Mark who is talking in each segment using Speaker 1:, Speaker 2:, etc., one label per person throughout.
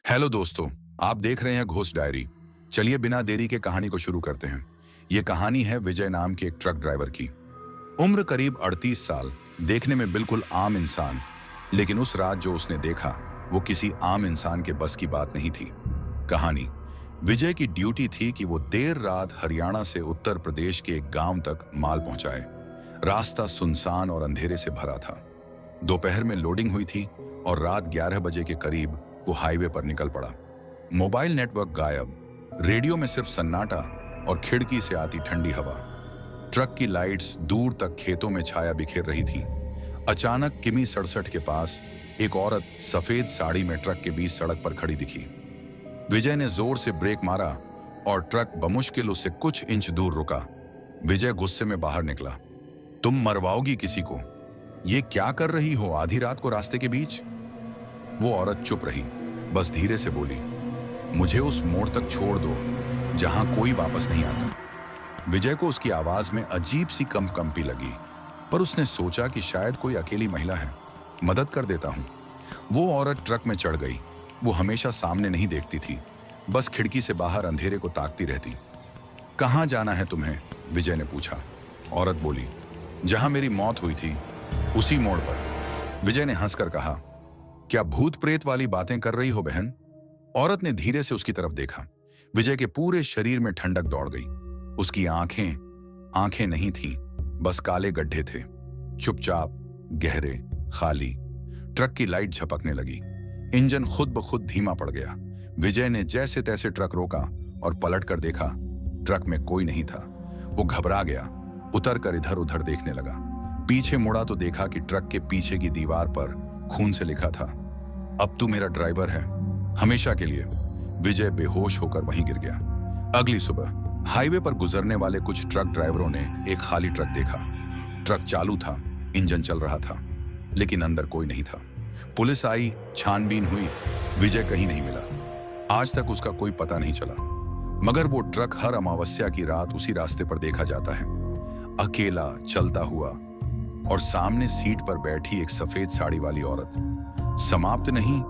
Speaker 1: Hello दोस्तों, आप देख रहे हैं घोस्ट डायरी। चलिए बिना देरी के कहानी को शुरू करते हैं। ये कहानी है विजय नाम के एक ट्रक ड्राइवर की। उम्र करीब 38 साल, देखने में बिल्कुल आम इंसान। लेकिन उस रात जो उसने देखा वो किसी आम इंसान के बस की बात नहीं थी। कहानी विजय की ड्यूटी थी कि वो देर रात हरियाणा से उत्तर प्रदेश के एक गांव तक माल पहुंचाए। रास्ता सुनसान और अंधेरे से भरा था। दोपहर में लोडिंग हुई थी और रात 11 बजे के करीब वो हाईवे पर निकल पड़ा। मोबाइल नेटवर्क गायब, रेडियो में सिर्फ सन्नाटा और खिड़की से आती ठंडी हवा। ट्रक की लाइट्स दूर तक खेतों में छाया बिखेर रही थीं। अचानक किमी 67 के पास एक औरत सफेद साड़ी में ट्रक के बीच सड़क पर खड़ी दिखी। विजय ने जोर से ब्रेक मारा और ट्रक बमुश्किल उससे कुछ इंच दूर रुका। विजय गुस्से में बाहर निकला। तुम मरवाओगी किसी को? ये क्या कर रही हो आधी रात को रास्ते के बीच? वो औरत चुप रही, बस धीरे से बोली, मुझे उस मोड़ तक छोड़ दो जहां कोई वापस नहीं आता। विजय को उसकी आवाज में अजीब सी कंपी लगी, पर उसने सोचा कि शायद कोई अकेली महिला है, मदद कर देता हूं। वो औरत ट्रक में चढ़ गई। वो हमेशा सामने नहीं देखती थी, बस खिड़की से बाहर अंधेरे को ताकती रहती। कहां जाना है तुम्हें? विजय ने पूछा। औरत बोली, जहां मेरी मौत हुई थी उसी मोड़ पर। विजय ने हंसकर कहा, क्या भूत प्रेत वाली बातें कर रही हो बहन? औरत ने धीरे से उसकी तरफ देखा। विजय के पूरे शरीर में ठंडक दौड़ गई। उसकी आंखें नहीं थीं, बस काले गड्ढे थे, चुपचाप, गहरे, खाली। ट्रक की लाइट झपकने लगी। इंजन खुद ब खुद धीमा पड़ गया। विजय ने जैसे तैसे ट्रक रोका और पलट कर देखा। ट्रक में कोई नहीं था। वो घबरा गया, उतर कर इधर उधर देखने लगा। पीछे मुड़ा तो देखा कि ट्रक के पीछे की दीवार पर खून से लिखा था, अब तू मेरा ड्राइवर है, हमेशा के लिए। विजय बेहोश होकर वहीं गिर गया। अगली सुबह हाईवे पर गुजरने वाले कुछ ट्रक ड्राइवरों ने एक खाली ट्रक देखा। ट्रक चालू था, इंजन चल रहा था, लेकिन अंदर कोई नहीं था। पुलिस आई, छानबीन हुई, विजय कहीं नहीं मिला। आज तक उसका कोई पता नहीं चला। मगर वो ट्रक हर अमावस्या की रात उसी रास्ते पर देखा जाता है, अकेला चलता हुआ, और सामने सीट पर बैठी एक सफेद साड़ी वाली औरत। समाप्त नहीं,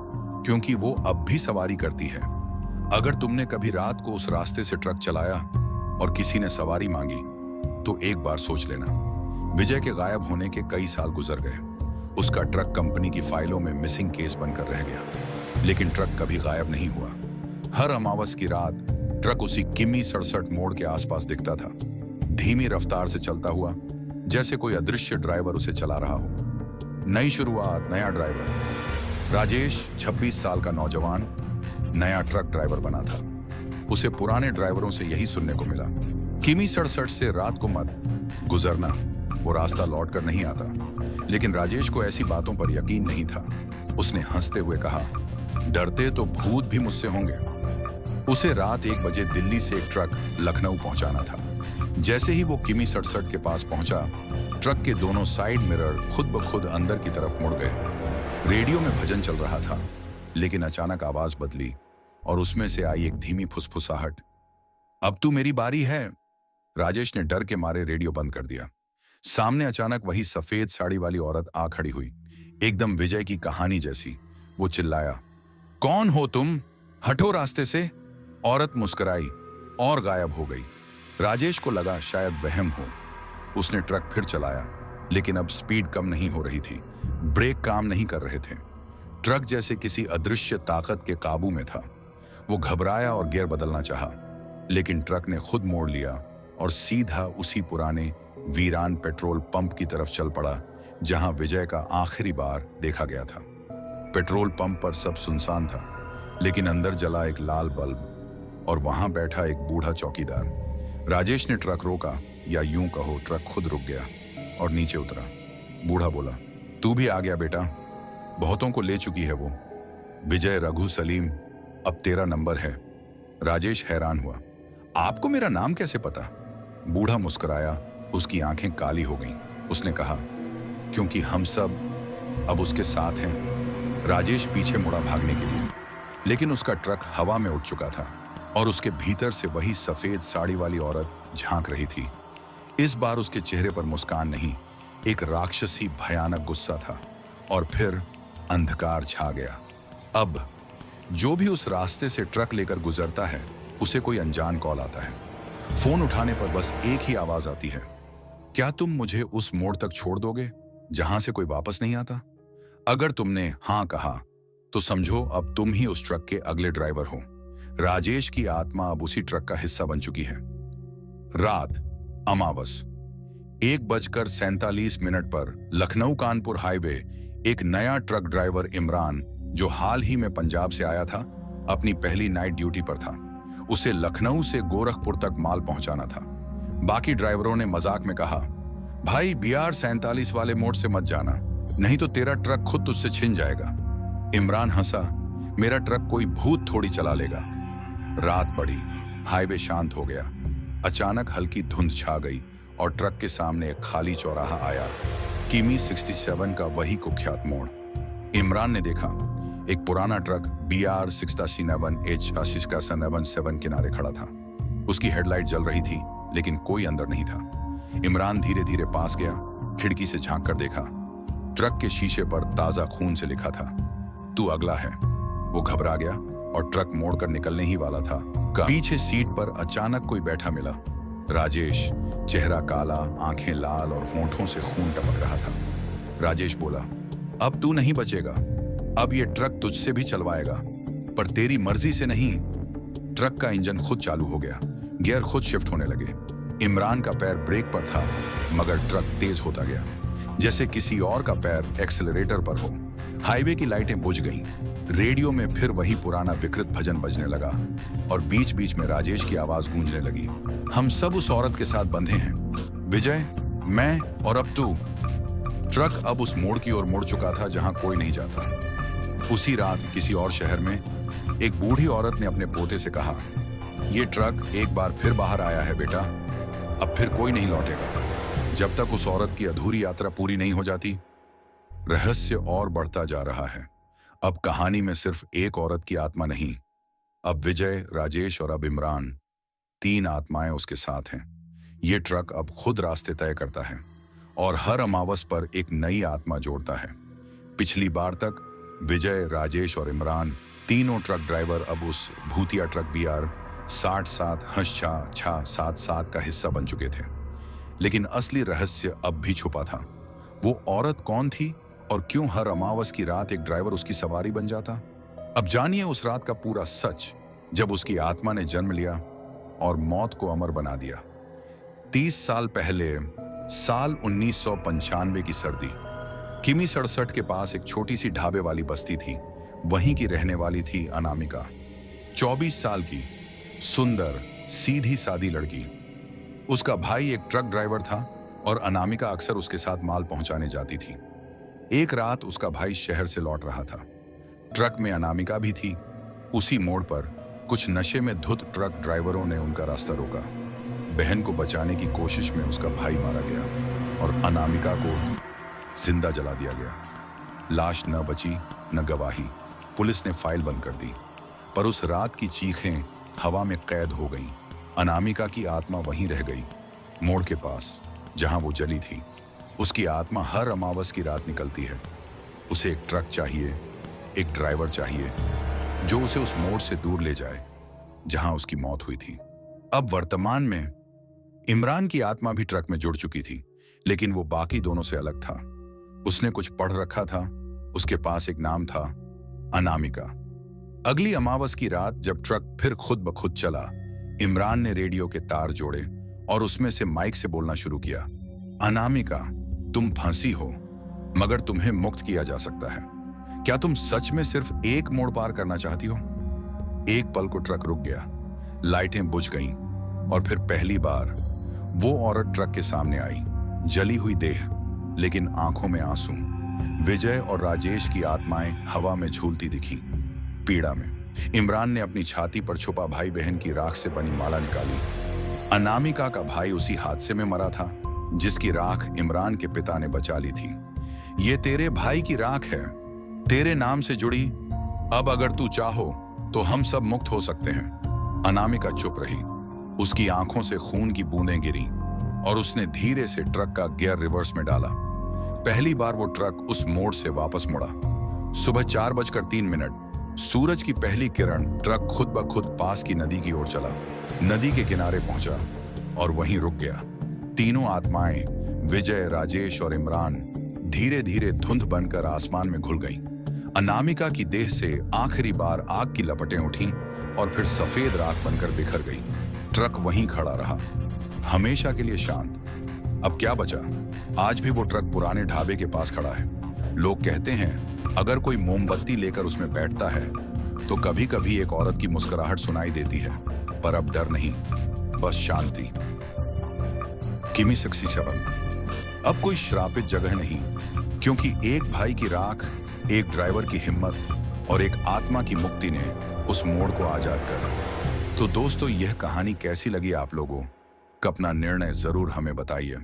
Speaker 1: क्योंकि वो अब भी सवारी करती है। अगर तुमने कभी रात को उस रास्ते से ट्रक चलाया और किसी ने सवारी मांगी तो एक बार सोच लेना। विजय के गायब होने के कई साल गुजर गए। उसका ट्रक कंपनी की फाइलों में मिसिंग केस बनकर रह गया, लेकिन ट्रक कभी गायब नहीं हुआ। हर अमावस की रात ट्रक उसी किमी 67 मोड़ के आसपास दिखता था, धीमी रफ्तार से चलता हुआ, जैसे कोई अदृश्य ड्राइवर उसे चला रहा हो। नई शुरुआत, नया ड्राइवर। राजेश 26 साल का नौजवान नया ट्रक ड्राइवर बना था। उसे पुराने ड्राइवरों से यही सुनने को मिला, किमी 67 से रात को मत गुजरना, वो रास्ता लौट कर नहीं आता। लेकिन राजेश को ऐसी बातों पर यकीन नहीं था। उसने हंसते हुए कहा, डरते तो भूत भी मुझसे होंगे। उसे रात 1 बजे दिल्ली से एक ट्रक लखनऊ पहुंचाना था। जैसे ही वो किमी 67 के पास पहुंचा, ट्रक के दोनों साइड मिरर खुद ब खुद अंदर की तरफ मुड़ गए। रेडियो में भजन चल रहा था, लेकिन अचानक आवाज बदली और उसमें से आई एक धीमी फुसफुसाहट, अब तू मेरी बारी है। राजेश ने डर के मारे रेडियो बंद कर दिया। सामने अचानक वही सफेद साड़ी वाली औरत आ खड़ी हुई, एकदम विजय की कहानी जैसी। वो चिल्लाया, कौन हो तुम? हटो रास्ते से। औरत मुस्कुराई और गायब हो गई। राजेश को लगा शायद वहम हो। उसने ट्रक फिर चलाया, लेकिन अब स्पीड कम नहीं हो रही थी, ब्रेक काम नहीं कर रहे थे। ट्रक जैसे किसी अदृश्य ताकत के काबू में था। वो घबराया और गियर बदलना चाहा, लेकिन ट्रक ने खुद मोड़ लिया और सीधा उसी पुराने वीरान पेट्रोल पंप की तरफ चल पड़ा जहां विजय का आखिरी बार देखा गया था। पेट्रोल पंप पर सब सुनसान था, लेकिन अंदर जला एक लाल बल्ब और वहां बैठा एक बूढ़ा चौकीदार। राजेश ने ट्रक रोका, या यूं कहो ट्रक खुद रुक गया और नीचे उतरा। बूढ़ा बोला, तू भी आ गया बेटा, बहुतों को ले चुकी है वो। विजय, रघु, सलीम, अब तेरा नंबर है। राजेश हैरान हुआ, आपको मेरा नाम कैसे पता? बूढ़ा मुस्कुराया, उसकी आंखें काली हो गईं। उसने कहा, क्योंकि हम सब अब उसके साथ हैं। राजेश पीछे मुड़ा भागने के लिए, लेकिन उसका ट्रक हवा में उड़ चुका था और उसके भीतर से वही सफेद साड़ी वाली औरत झांक रही थी। इस बार उसके चेहरे पर मुस्कान नहीं, एक राक्षसी भयानक गुस्सा था। और फिर अंधकार छा गया। अब जो भी उस रास्ते से ट्रक लेकर गुजरता है उसे कोई अनजान कॉल आता है। फोन उठाने पर बस एक ही आवाज आती है, क्या तुम मुझे उस मोड़ तक छोड़ दोगे जहां से कोई वापस नहीं आता? अगर तुमने हां कहा तो समझो अब तुम ही उस ट्रक के अगले ड्राइवर हो। राजेश की आत्मा अब उसी ट्रक का हिस्सा बन चुकी है। रात, अमावस, 1:47 पर लखनऊ कानपुर हाईवे एक नया ट्रक ड्राइवर इमरान, जो हाल ही में पंजाब से आया था, अपनी पहली नाइट ड्यूटी पर था। उसे लखनऊ से गोरखपुर तक माल पहुंचाना था। बाकी ड्राइवरों ने मजाक में कहा, भाई BR 47 वाले मोड़ से मत जाना, नहीं तो तेरा ट्रक खुद तुझसे छिन जाएगा। इमरान हंसा, मेरा ट्रक कोई भूत थोड़ी चला लेगा। रात बढ़ी, हाईवे शांत हो गया। अचानक हल्की धुंध छा गई और ट्रक के सामने एक खाली चौराहा आया। किमी 67 का वही कुख्यात मोड़। इमरान ने देखा, एक पुराना ट्रक BR 67H87 किनारे खड़ा था। उसकी हेडलाइट जल रही थी लेकिन कोई अंदर नहीं था। इमरान धीरे धीरे पास गया, खिड़की से झांक कर देखा। ट्रक के शीशे पर ताजा खून से लिखा था, तू अगला है। वो घबरा गया और ट्रक मोड़कर निकलने ही वाला था। पीछे सीट पर अचानक कोई बैठा मिला। राजेश, चेहरा काला, आंखें लाल और होंठों से खून टपक रहा था। राजेश बोला, अब तू नहीं बचेगा, अब ये ट्रक तुझसे भी चलवाएगा, पर तेरी मर्जी से नहीं। ट्रक का इंजन खुद चालू हो गया, गियर खुद शिफ्ट होने लगे। इमरान का पैर ब्रेक पर था मगर ट्रक तेज होता गया, जैसे किसी और का पैर एक्सेलरेटर पर हो। हाईवे की लाइटें बुझ गईं। रेडियो में फिर वही पुराना विकृत भजन बजने लगा और बीच बीच में राजेश की आवाज गूंजने लगी, हम सब उस औरत के साथ बंधे हैं, विजय, मैं और अब तू। ट्रक अब उस मोड़ की ओर मुड़ चुका था जहां कोई नहीं जाता। उसी रात किसी और शहर में एक बूढ़ी औरत ने अपने पोते से कहा, यह ट्रक एक बार फिर बाहर आया है बेटा, अब फिर कोई नहीं लौटेगा जब तक उस औरत की अधूरी यात्रा पूरी नहीं हो जाती। रहस्य और बढ़ता जा रहा है। अब कहानी में सिर्फ एक औरत की आत्मा नहीं, अब विजय, राजेश और अब इमरान, 3 आत्माएं उसके साथ हैं। ये ट्रक अब खुद रास्ते तय करता है और हर अमावस पर एक नई आत्मा जोड़ता है। पिछली बार तक विजय, राजेश और इमरान, तीनों ट्रक ड्राइवर अब उस भूतिया ट्रक BR 67 का हिस्सा बन चुके थे। लेकिन असली रहस्य अब भी छुपा था। वो औरत कौन थी और क्यों हर अमावस की रात एक ड्राइवर उसकी सवारी बन जाता? अब जानिए उस रात का पूरा सच, जब उसकी आत्मा ने जन्म लिया और मौत को अमर बना दिया। 30 साल पहले, साल 1995 की सर्दी, किमी 67 के पास एक छोटी सी ढाबे वाली बस्ती थी। वहीं की रहने वाली थी अनामिका, 24 साल की, सुंदर, सीधी सादी लड़की। उसका भाई एक ट्रक ड्राइवर था और अनामिका अक्सर उसके साथ माल पहुंचाने जाती थी। एक रात उसका भाई शहर से लौट रहा था। ट्रक में अनामिका भी थी। उसी मोड़ पर कुछ नशे में धुत ट्रक ड्राइवरों ने उनका रास्ता रोका। बहन को बचाने की कोशिश में उसका भाई मारा गया और अनामिका को जिंदा जला दिया गया। लाश न बची न गवाही। पुलिस ने फाइल बंद कर दी, पर उस रात की चीखें हवा में कैद हो गईं। अनामिका की आत्मा वहीं रह गई, मोड़ के पास जहां वो जली थी। उसकी आत्मा हर अमावस की रात निकलती है। उसे एक ट्रक चाहिए, एक ड्राइवर चाहिए जो उसे उस मोड़ से दूर ले जाए जहां उसकी मौत हुई थी। अब वर्तमान में इमरान की आत्मा भी ट्रक में जुड़ चुकी थी, लेकिन वो बाकी दोनों से अलग था। उसने कुछ पढ़ रखा था। उसके पास एक नाम था, अनामिका। अगली अमावस की रात जब ट्रक फिर खुद ब खुद चला, इमरान ने रेडियो के तार जोड़े और उसमें से माइक से बोलना शुरू किया, अनामिका, तुम फंसी हो मगर तुम्हें मुक्त किया जा सकता है। क्या तुम सच में सिर्फ एक मोड़ पार करना चाहती हो? एक पल को ट्रक रुक गया, लाइटें बुझ गईं और फिर पहली बार वो औरत ट्रक के सामने आई, जली हुई देह लेकिन आंखों में आंसू। विजय और राजेश की आत्माएं हवा में झूलती दिखी, पीड़ा में। इमरान ने अपनी छाती पर छुपा भाई बहन की राख से बनी माला निकाली। अनामिका का भाई उसी हादसे में मरा था जिसकी राख इमरान के पिता ने बचा ली थी। ये तेरे भाई की राख है, तेरे नाम से जुड़ी। अब अगर तू चाहो तो हम सब मुक्त हो सकते हैं। अनामिका चुप रही। उसकी आंखों से खून की बूंदें गिरी और उसने धीरे से ट्रक का गियर रिवर्स में डाला। पहली बार वो ट्रक उस मोड़ से वापस मुड़ा। सुबह 4:03, सूरज की पहली किरण ट्रक खुद ब खुद पास की नदी की ओर चला। नदी के किनारे पहुंचा और वहीं रुक गया। तीनों आत्माएं, विजय, राजेश और इमरान, धीरे धीरे धुंध बनकर आसमान में घुल गईं। अनामिका की देह से आखिरी बार आग की लपटें उठीं और फिर सफेद राख बनकर बिखर गई। ट्रक वहीं खड़ा रहा, हमेशा के लिए शांत। अब क्या बचा? आज भी वो ट्रक पुराने ढाबे के पास खड़ा है। लोग कहते हैं अगर कोई मोमबत्ती लेकर उसमें बैठता है तो कभी कभी एक औरत की मुस्कुराहट सुनाई देती है, पर अब डर नहीं, बस शांति। किमी 67। अब कोई श्रापित जगह नहीं, क्योंकि एक भाई की राख, एक ड्राइवर की हिम्मत और एक आत्मा की मुक्ति ने उस मोड़ को आजाद कर। तो दोस्तों, यह कहानी कैसी लगी आप लोगों? अपना निर्णय जरूर हमें बताइए।